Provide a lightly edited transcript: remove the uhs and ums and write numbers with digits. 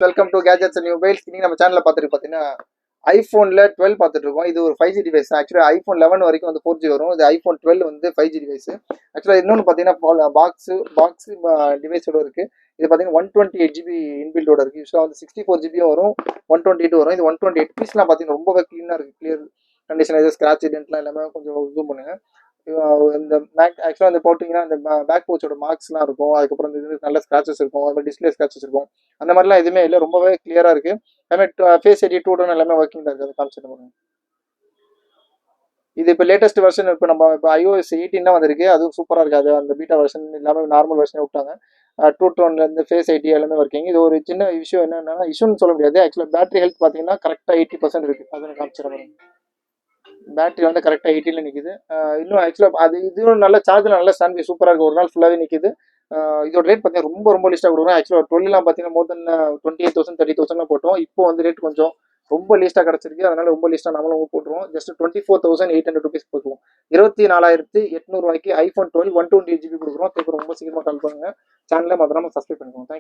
Welcome to gadgets and mobiles. இன்னைக்கு நம்ம சேனலில் பார்த்துட்டு பார்த்தீங்கன்னா ஐஃபோனில் 12 பார்த்துட்டு இருக்கோம். இது ஒரு 5G டிவைஸ். ஆக்சுவலி ஐஃபோன் 11 வரைக்கும் வந்து 4G வரும். இது ஐஃபோன் 12 வந்து 5G டிவைஸ். ஆக்சுவலாக இன்னொன்று பார்த்தீங்கன்னா பாக்ஸு டிவைஸோட இருக்குது. இது பார்த்தீங்கன்னா 128GB இன்பில்டோட இருக்குது. யூஸ்வலாக வந்து 64GBயும் வரும், 128 வரும். இது 128 பீஸ்லாம் பார்த்தீங்கன்னா ரொம்பவே க்ளீனாக இருக்குது. கிளியர் கண்டிஷன், எதாவது ஸ்க்ராட்ச் டென்ட்லாம் எல்லாமே கொஞ்சம் ஜூம் பண்ணுங்க. இந்த ஆக்சுவலாக வந்து போட்டிங்கன்னா இந்த பேக் போச்சோட மார்க்ஸ்லாம் இருக்கும். அதுக்கப்புறம் இந்த நல்ல ஸ்க்ராச்சஸ் இருக்கும், அது மாதிரி டிஸ்பிளே ஸ்க்ராச்சஸ் இருக்கும். அந்த மாதிரிலாம் எதுவுமே இல்லை, ரொம்பவே கிளியராக இருக்குது. அதுமாதிரி ஃபேஸ் ஐடி 2 எல்லாமே ஒர்க்கிங் தான் இருக்குது. அதை காமிச்சிட்டு போகிறேன். இது இப்போ லேட்டஸ்ட் வெர்ஷன். இப்போ நம்ம இப்போ iOS 18 தான் வந்திருக்கு. அதுவும் சூப்பராக இருக்காது. அந்த பீட்டா வெர்ஷன் எல்லாமே நார்மல் வெர்ஷனே விட்டாங்க. 2 ஃபேஸ் ஐடி எல்லாமே ஒர்க்கிங். இது ஒரு சின்ன விஷயம் என்னன்னா, இஷ்யூன்னு சொல்ல முடியாது. ஆக்சுவலாக பேட்டரி ஹெல்த் பார்த்தீங்கன்னா கரெக்டாக 80% இருக்குது. அதை நான் காமிச்சிடுறேன். பேட்டரி வந்து கரெக்டாக 80ல் நிற்கிது. இன்னும் ஆக்சுவலாக அது இதுவும் நல்ல சார்ஜில் நல்ல ஸ்டாண்ட் சூப்பராக இருக்குது. ஒரு நாள் ஃபுல்லாகவே நிற்கிது. இதோட ரேட் பார்த்தீங்கன்னா ரொம்ப லிஸ்ட்டாக கொடுக்குறோம். ஆக்சுவலாக 12 பார்த்தீங்கன்னா மோர் தென் 28,000 30,000 போட்டோம். இப்போ வந்து ரேட் கொஞ்சம் ரொம்ப லீஸ்ட்டாக கிடச்சிருக்கு. அதனால ரொம்ப லீஸ்ட்டாக நம்மளும் போட்டுருவோம். ஜஸ்ட் 24,800 ருபீஸ் போட்டுருவோம். 24,800 ரூபாய்க்கு ஐஃபோன் 12 128GB கொடுக்குறோம். ரொம்ப சீக்கிரமாக கால் பண்ணுங்க. சேனலை மறக்காம சப்ஸ்கிரைப் பண்ணிக்கோங்க.